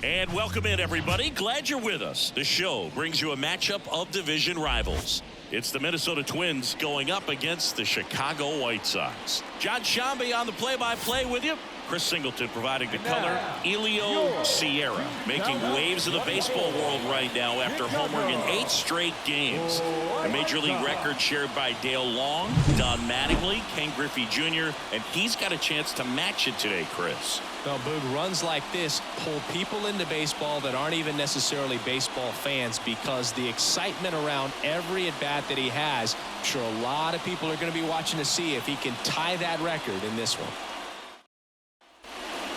And welcome in, everybody. Glad you're with us. The show brings you a matchup of division rivals. It's the Minnesota Twins going up against the Chicago White Sox. John Shambi on the play-by-play with you. Chris Singleton providing the color. Elio Sierra making waves in the baseball world right now after homering in 8 straight games. A Major League record shared by Dale Long, Don Mattingly, Ken Griffey Jr., and he's got a chance to match it today, Chris. Well, Boog, runs like this pull people into baseball that aren't even necessarily baseball fans because the excitement around every at-bat that he has, I'm sure a lot of people are going to be watching to see if he can tie that record in this one.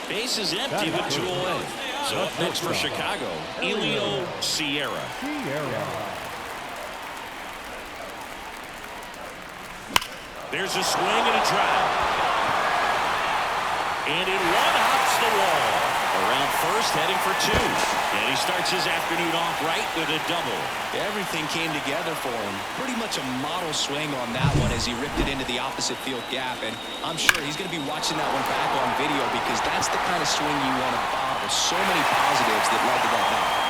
Base is empty with 2 away. So up next for Chicago, Elio Sierra. There's a swing and a drive. And it one-hops the wall. Around first, heading for 2. And he starts his afternoon off right with a double. Everything came together for him. Pretty much a model swing on that one as he ripped it into the opposite field gap. And I'm sure he's going to be watching that one back on video because that's the kind of swing you want to bomb. There's so many positives that led to that knock.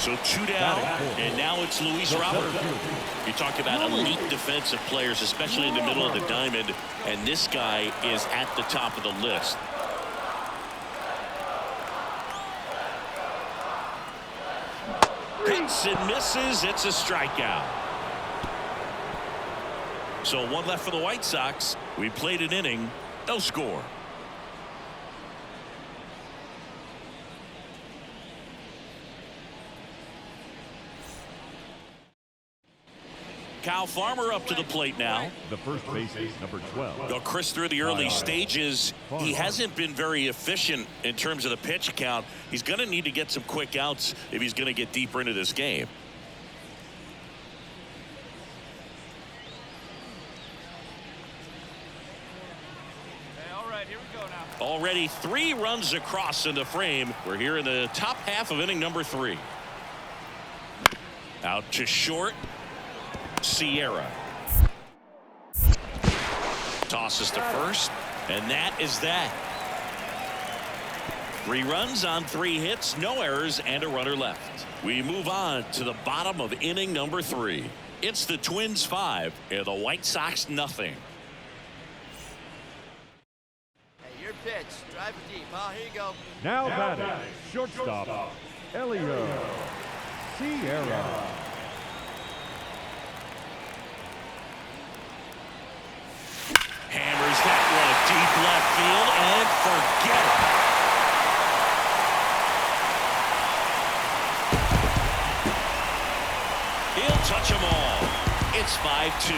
So 2 down, and now it's Luis Robert. You talk about elite defensive players, especially in the middle of the diamond, and this guy is at the top of the list. Hits and misses. It's a strikeout. So 1 left for the White Sox. We played an inning, no score. Kyle Farmer up to the plate now. The first base is number 12. Well, Chris, through the early stages, he hasn't been very efficient in terms of the pitch count. He's going to need to get some quick outs if he's going to get deeper into this game. All right, here we go now. Already 3 runs across in the frame. We're here in the top half of inning number 3. Out to short. Sierra tosses to first, and that is that. 3 runs on 3 hits, no errors, and a runner left. We move on to the bottom of inning number 3. It's the Twins 5 and the White Sox nothing. Hey, your pitch. Drive it deep. Here you go. Now batting, shortstop, Elio Sierra. Hammers that one deep left field and forget it. He'll touch them all. It's 5-2.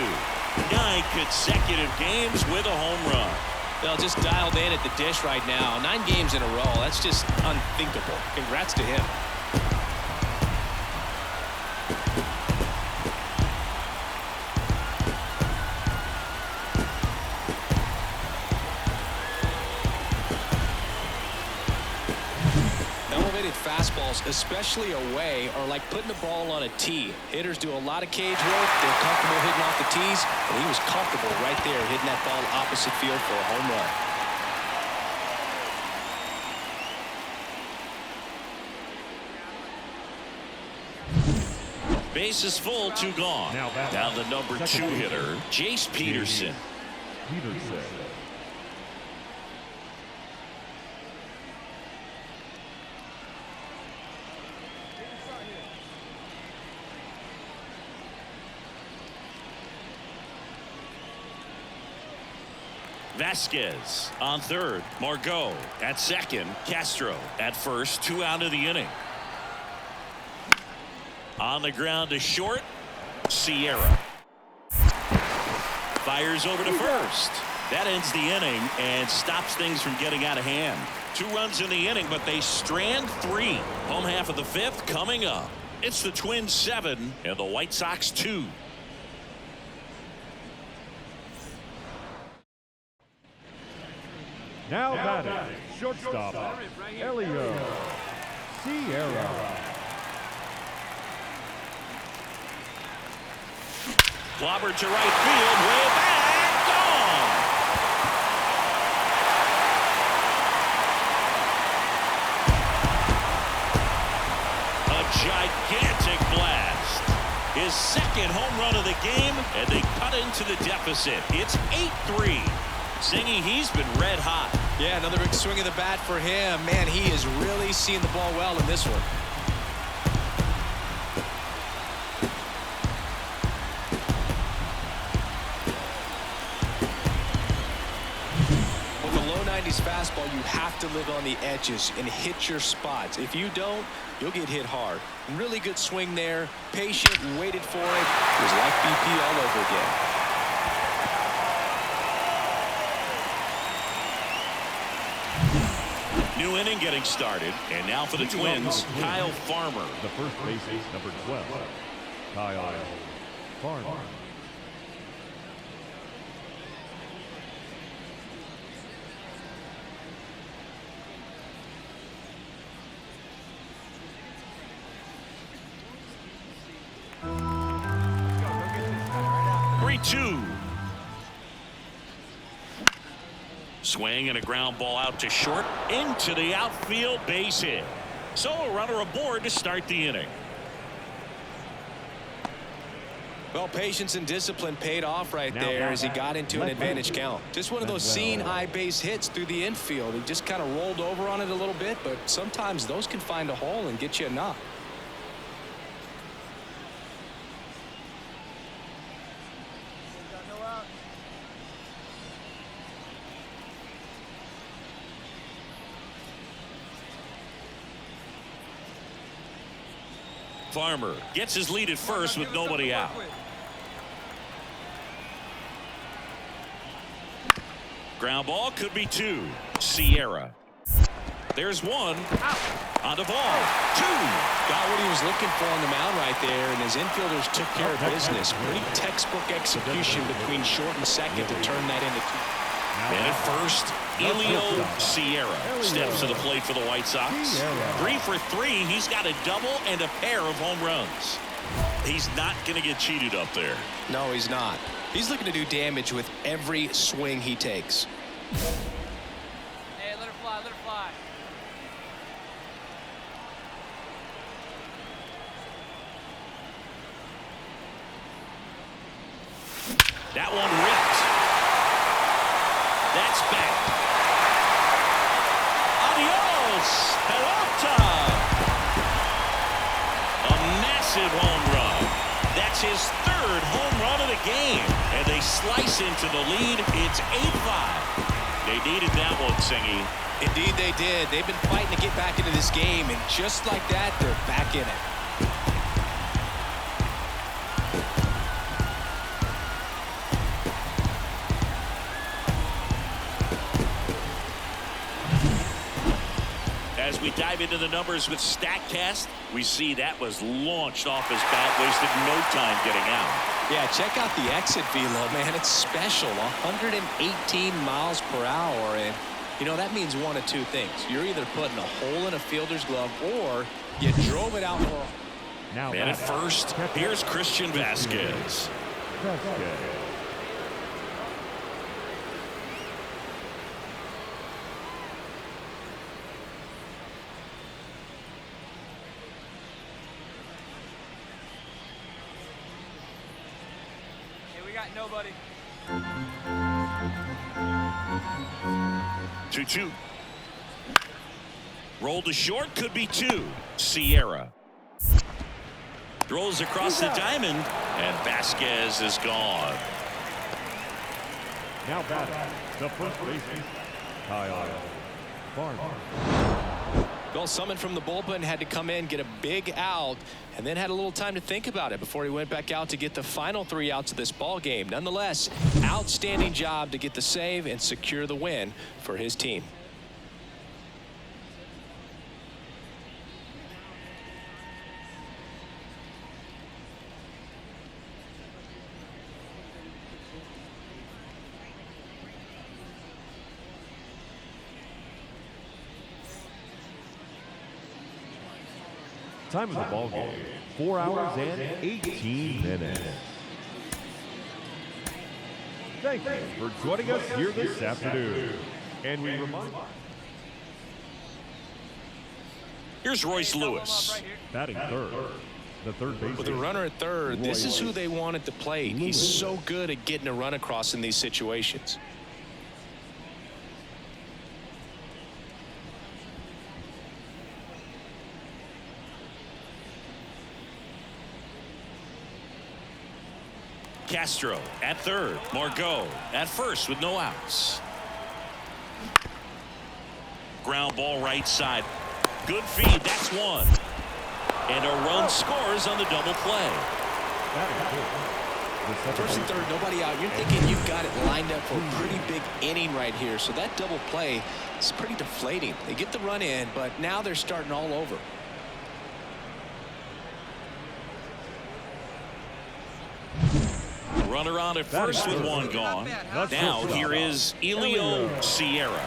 9 consecutive games with a home run. They'll just dialed in at the dish right now. 9 games in a row. That's just unthinkable. Congrats to him. Fastballs, especially away, are like putting the ball on a tee. Hitters do a lot of cage work. They're comfortable hitting off the tees, and he was comfortable right there hitting that ball opposite field for a home run. Base is full, 2 gone. Now the number 2 hitter, Jace Peterson. Vasquez on third. Margot at second. Castro at first. 2 out of the inning. On the ground to short. Sierra fires over to first. That ends the inning and stops things from getting out of hand. 2 runs in the inning, but they strand 3. Home half of the 5th coming up. It's the Twins 7 and the White Sox 2. Now batting, shortstop, Elio Sierra. Clobbered to right field, way back, gone. the game, and they cut into the deficit. It's 8-3. Zingy, he's been red hot. Yeah, another big swing of the bat for him. Man, he is really seeing the ball well in this one. With a low 90s fastball, you have to live on the edges and hit your spots. If you don't, you'll get hit hard. Really good swing there. Patient, waited for it. It was like BP all over again. New inning getting started. And now for the Twins, Kyle Farmer. The first baseman, number 12, Kyle Farmer. Two. Swing and a ground ball out to short into the outfield base hit. So a runner aboard to start the inning. Well, patience and discipline paid off right there as he got into an advantage count. Just one of those seeing eye base hits through the infield. He just kind of rolled over on it a little bit, but sometimes those can find a hole and get you a knock. Farmer gets his lead at first with nobody out. Ground ball could be two. Sierra. There's one. On the ball. Two. Got what he was looking for on the mound right there, and his infielders took care of business. Pretty textbook execution between short and second to turn that into two. And at first, Elio Sierra steps to the plate for the White Sox. 3 for 3. He's got a double and a pair of home runs. He's not going to get cheated up there. No, he's not. He's looking to do damage with every swing he takes. Hey, let her fly, let her fly. That one ripped. That's back. Adios, pelota. A massive home run. That's his third home run of the game. And they slice into the lead. It's 8-5. They needed that one, Singy. Indeed they did. They've been fighting to get back into this game, and just like that, they're back in it. As we dive into the numbers with StatCast, we see that was launched off his bat, wasted no time getting out. Yeah, check out the exit velo, man. It's special. 118 miles per hour. And, you know, that means one of two things. You're either putting a hole in a fielder's glove or you drove it out for. Now and at first, here's Christian Vasquez. Got nobody. 2-2. Rolled to short, could be two. Sierra throws across the diamond, and Vasquez is gone. Now batting, the first baseman, Kyle Farmer. Well, someone from the bullpen had to come in, get a big out, and then had a little time to think about it before he went back out to get the final 3 outs of this ball game. Nonetheless, outstanding job to get the save and secure the win for his team. Time of the ball game, 4 hours and 18 minutes. Thank you for joining us here this afternoon. And we remind you. Here's Royce Lewis. Batting third, the third baseman. With a runner at third, this is who they want at the plate. He's so good at getting a run across in these situations. Castro at third. Margot at first with no outs. Ground ball right side. Good feed. That's one. And a run scores on the double play. First and third, nobody out. You're thinking you've got it lined up for a pretty big inning right here. So that double play is pretty deflating. They get the run in, but now they're starting all over. Runner on at first with one gone. Now here is Elio Sierra.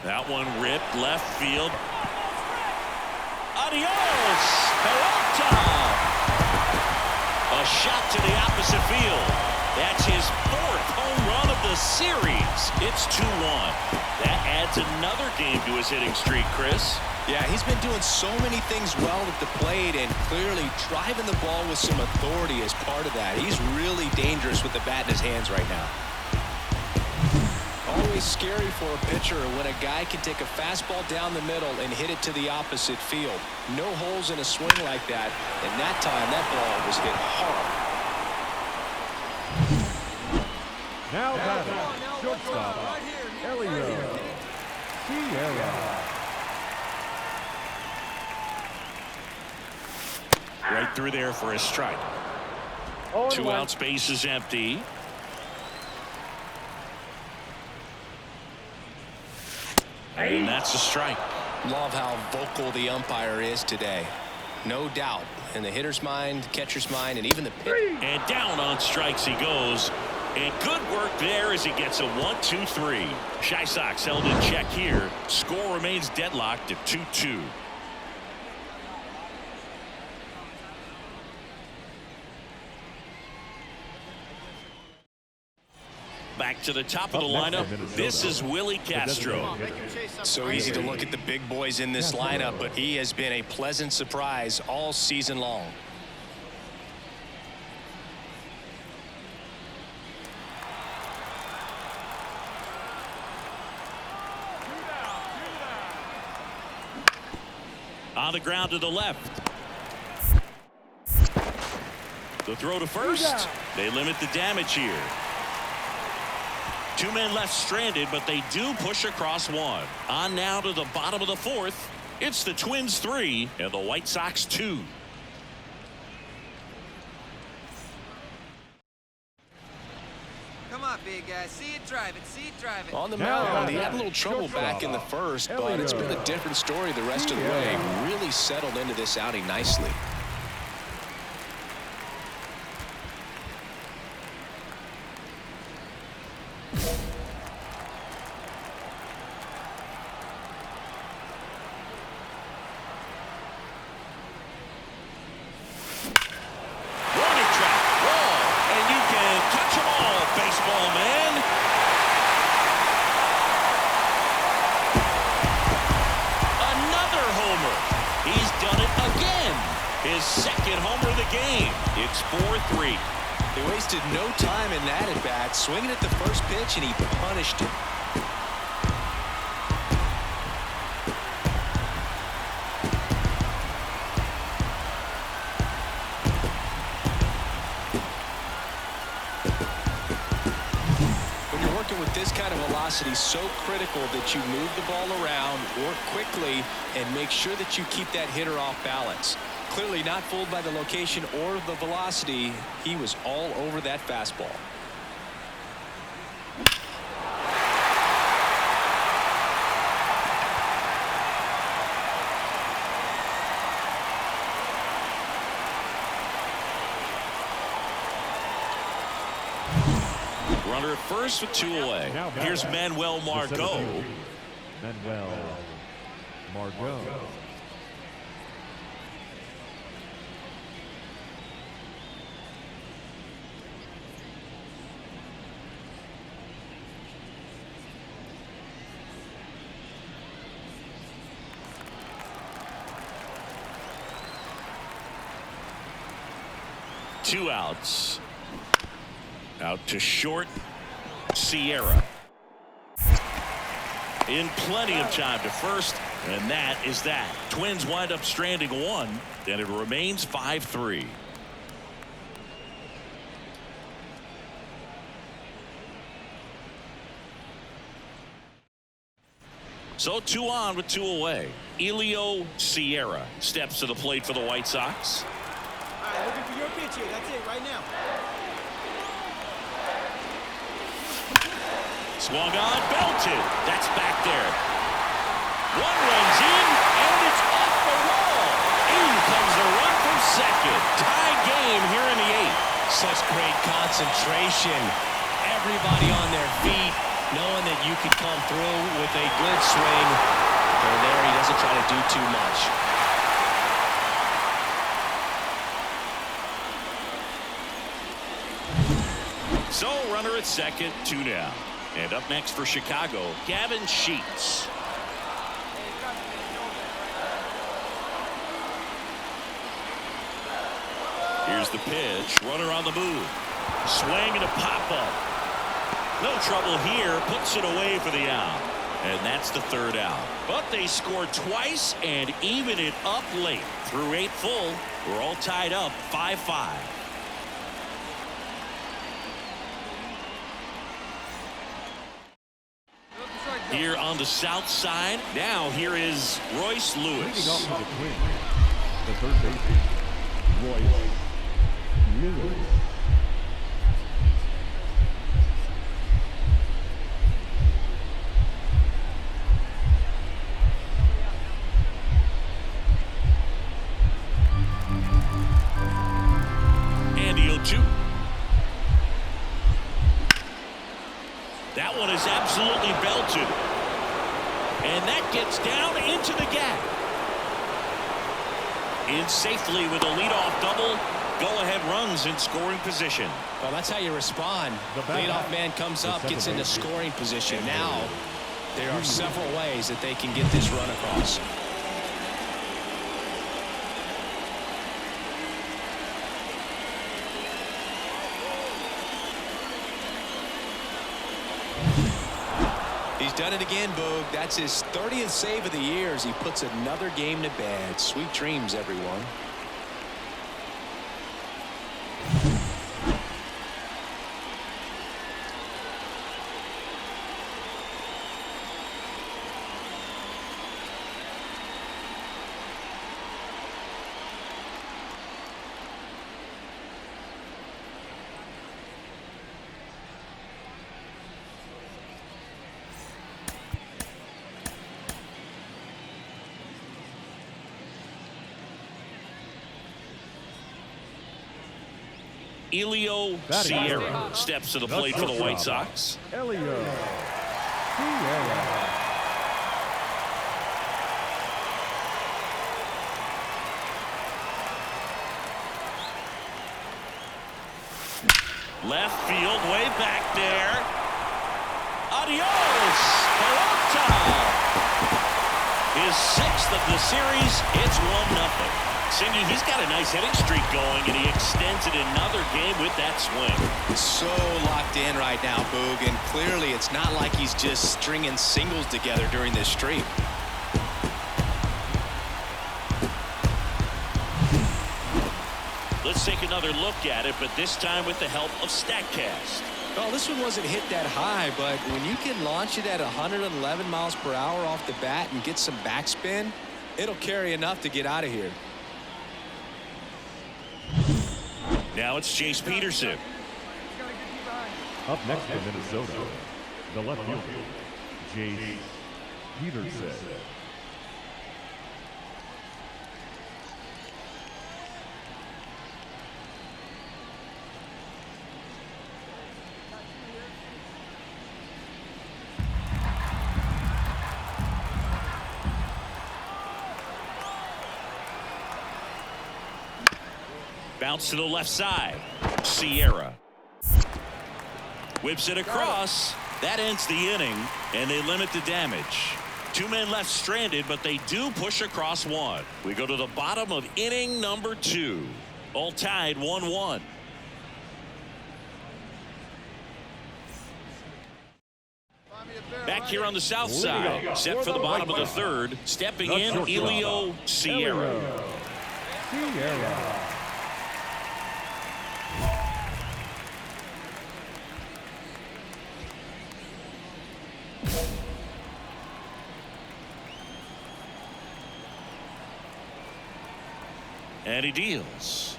That one ripped left field. Adios! Pelota! A shot to the opposite field. That's his fourth home run of the series. It's 2-1. That adds another game to his hitting streak, Chris. Yeah, he's been doing so many things well at the plate and clearly driving the ball with some authority as part of that. He's really dangerous with the bat in his hands right now. Always scary for a pitcher when a guy can take a fastball down the middle and hit it to the opposite field. No holes in a swing like that, and that time that ball was hit hard. Now batting, shortstop, Elio Sierra. Right through there for a strike. 2 outs, base is empty. And that's a strike. Love how vocal the umpire is today. No doubt. In the hitter's mind, catcher's mind, and even the pitcher. And down on strikes he goes. And good work there as he gets a 1-2-3. Shy Sox held in check here. Score remains deadlocked at 2-2. Back to the top of the lineup. This is Willie Castro. So easy to look at the big boys in this lineup, but he has been a pleasant surprise all season long. On the ground to the left. The throw to first. They limit the damage here. 2 men left stranded, but they do push across one. On now to the bottom of the fourth. It's the Twins 3 and the White Sox 2. Come on, big guy. See it drive it. See it drive it. On the mound, he had a little trouble back in the first, but it's been a different story the rest of the way. Really settled into this outing nicely. His second homer of the game. It's 4-3. They wasted no time in that at bat, swinging at the first pitch, and he punished it. When you're working with this kind of velocity, so critical that you move the ball around, work quickly, and make sure that you keep that hitter off balance. Clearly not fooled by the location or the velocity. He was all over that fastball. Runner at first with 2 away. Here's Manuel Margot. Manuel Margot. 2 outs. Out to short, Sierra. In plenty of time to first, and that is that. Twins wind up stranding 1, and it remains 5-3. So 2 on with 2 away. Elio Sierra steps to the plate for the White Sox. All right, looking for your pitch here. That's it right now. Swung on, belted. That's back there. 1 runs in, and it's off the wall. In comes the run from second. Tie game here in the 8th. Such great concentration. Everybody on their feet, knowing that you could come through with a good swing. And there he doesn't try to do too much. So runner at second, 2 down. And up next for Chicago, Gavin Sheets. Here's the pitch. Runner on the move. Swing and a pop-up. No trouble here. Puts it away for the out. And that's the 3rd out. But they scored twice and even it up late. Through 8 full, we're all tied up 5-5. Here on the south side, now here is Royce Lewis. Leading off for the Twins, the third baseman, Royce Lewis. And the 0-2. That one is absolutely belted. And that gets down into the gap. In safely with a leadoff double. Go-ahead runs in scoring position. Well, that's how you respond. The leadoff man comes up, gets into scoring position. Now, there are several ways that they can get this run across. He's done it again, Boog. That's his 30th save of the year as he puts another game to bed. Sweet dreams, everyone. Elio Sierra steps to the plate for the White Sox. Elio Sierra. Left field, way back there. Adios, Peralta. His 6th of the series. It's 1-0. Cindy, he's got a nice hitting streak going, and he extends it another game with that swing. So locked in right now, Boog, and clearly it's not like he's just stringing singles together during this streak. Let's take another look at it, but this time with the help of StatCast. Well, this one wasn't hit that high, but when you can launch it at 111 miles per hour off the bat and get some backspin, it'll carry enough to get out of here. Now it's Chase Peterson. Up next for Minnesota, the left fielder, Chase Peterson. Bounce to the left side. Sierra whips it across. That ends the inning, and they limit the damage. 2 men left stranded, but they do push across 1. We go to the bottom of inning number 2. All tied 1-1. Back here on the south side, set for the bottom of the third. Stepping in, Elio Sierra. And he deals.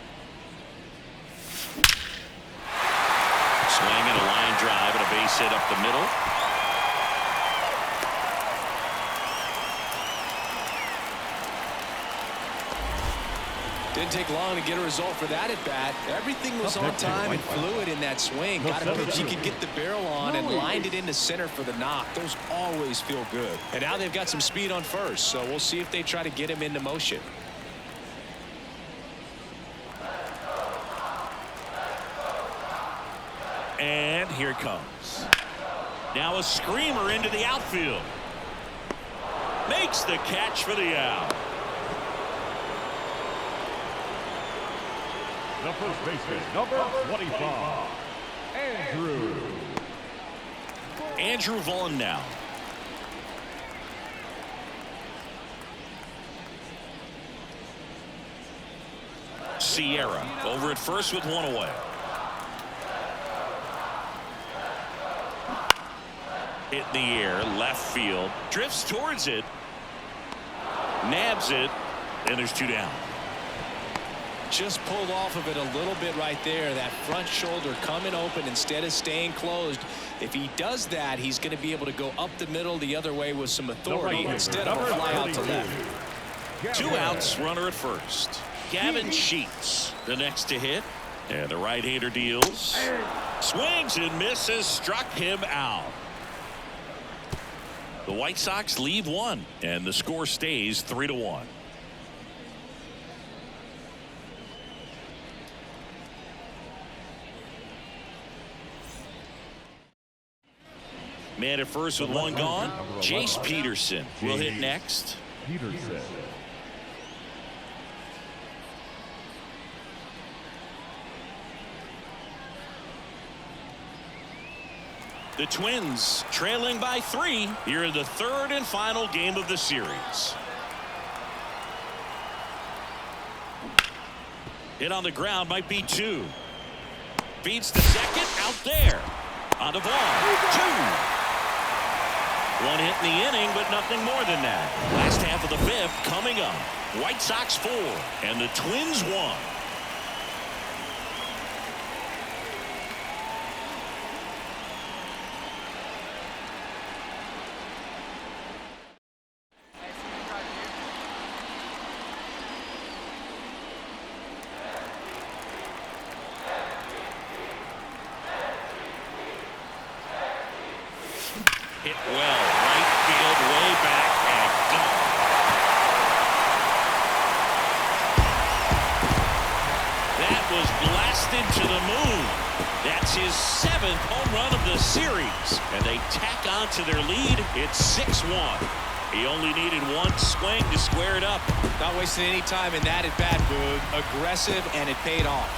Swinging a line drive and a base hit up the middle. Didn't take long to get a result for that at bat. Everything was on time and fluid in that swing. Got a pitch he could get the barrel on and lined it into center for the knock. Those always feel good. And now they've got some speed on first, so we'll see if they try to get him into motion. And here it comes. Now a screamer into the outfield. Makes the catch for the out. The first baseman, number 25, Andrew Vaughn now. Sierra over at first with one away. Hit in the air, left field, drifts towards it, nabs it, and there's two down. Just pulled off of it a little bit right there. That front shoulder coming open instead of staying closed. If he does that, he's going to be able to go up the middle the other way with some authority instead of a fly out to left. Two outs, runner at first. Gavin Sheets, the next to hit. And the right-hander deals. Swings and misses, struck him out. The White Sox lead one, and the score stays 3-1. Man at first with one gone. Jace Peterson will hit next. The Twins trailing by 3 here in the third and final game of the series. Hit on the ground, might be 2. Feeds to second, out there. On the ball, 2. One hit in the inning, but nothing more than that. Last half of the 5th coming up. White Sox 4 and the Twins 1. Hit well, right field, way back, and gone. That was blasted to the moon. That's his 7th home run of the series, and they tack on to their lead. It's 6-1. He only needed one swing to square it up. Not wasting any time in that at bat, Boog. Aggressive, and it paid off.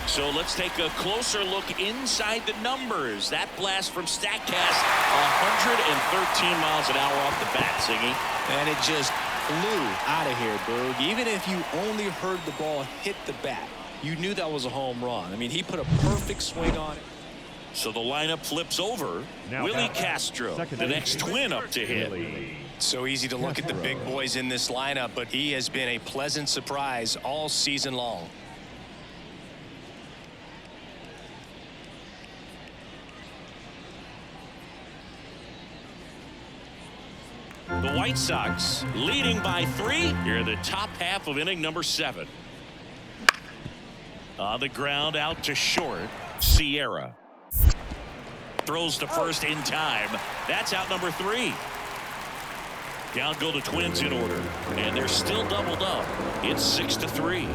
So let's take a closer look inside the numbers. That blast from StatCast, 113 miles an hour off the bat, Siggy. And it just flew out of here, Boog. Even if you only heard the ball hit the bat, you knew that was a home run. I mean, he put a perfect swing on it. So the lineup flips over. Willie Castro, the next Twin up to hit. So easy to look at the big boys in this lineup, but he has been a pleasant surprise all season long. The White Sox leading by 3 here in the top half of inning number 7. On the ground, out to short. Sierra throws to first in time. That's out number 3. Down go the Twins in order, and they're still doubled up. It's 6-3.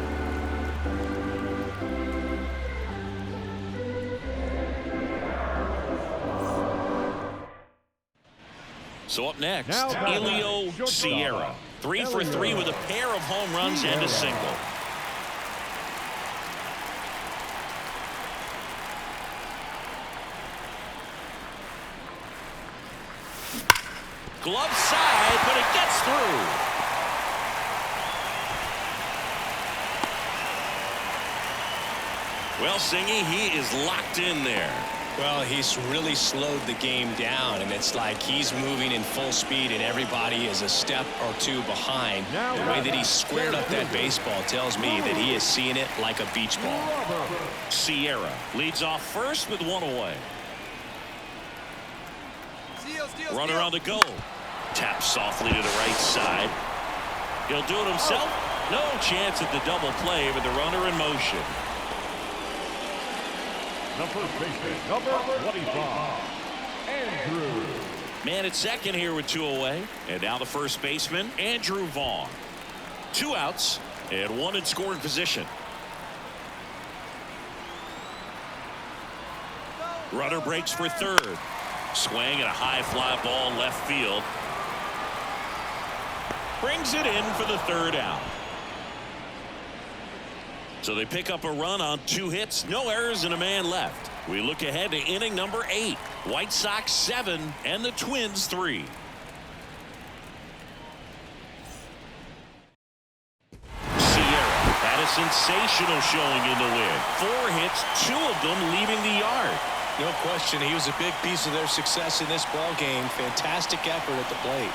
So up next, Elio Sierra. 3 for 3 with a pair of home runs and a single. Glove side, but it gets through. Well, Singy, he is locked in there. Well, he's really slowed the game down, and it's like he's moving in full speed, and everybody is a step or two behind. The way that he squared up that baseball tells me that he is seeing it like a beach ball. Sierra leads off first with 1 away. Runner on the go. Tap softly to the right side. He'll do it himself. No chance at the double play with the runner in motion. Number 25, Andrew. Man at second here with 2 away. And now the first baseman, Andrew Vaughn. 2 outs and 1 in scoring position. Runner breaks for third. Swing and a high fly ball left field. Brings it in for the 3rd out. So they pick up a run on 2 hits, no errors, and a man left. We look ahead to inning number 8. White Sox 7 and the Twins 3. Sierra had a sensational showing in the win. 4 hits, 2 of them leaving the yard. No question, he was a big piece of their success in this ball game. Fantastic effort at the plate.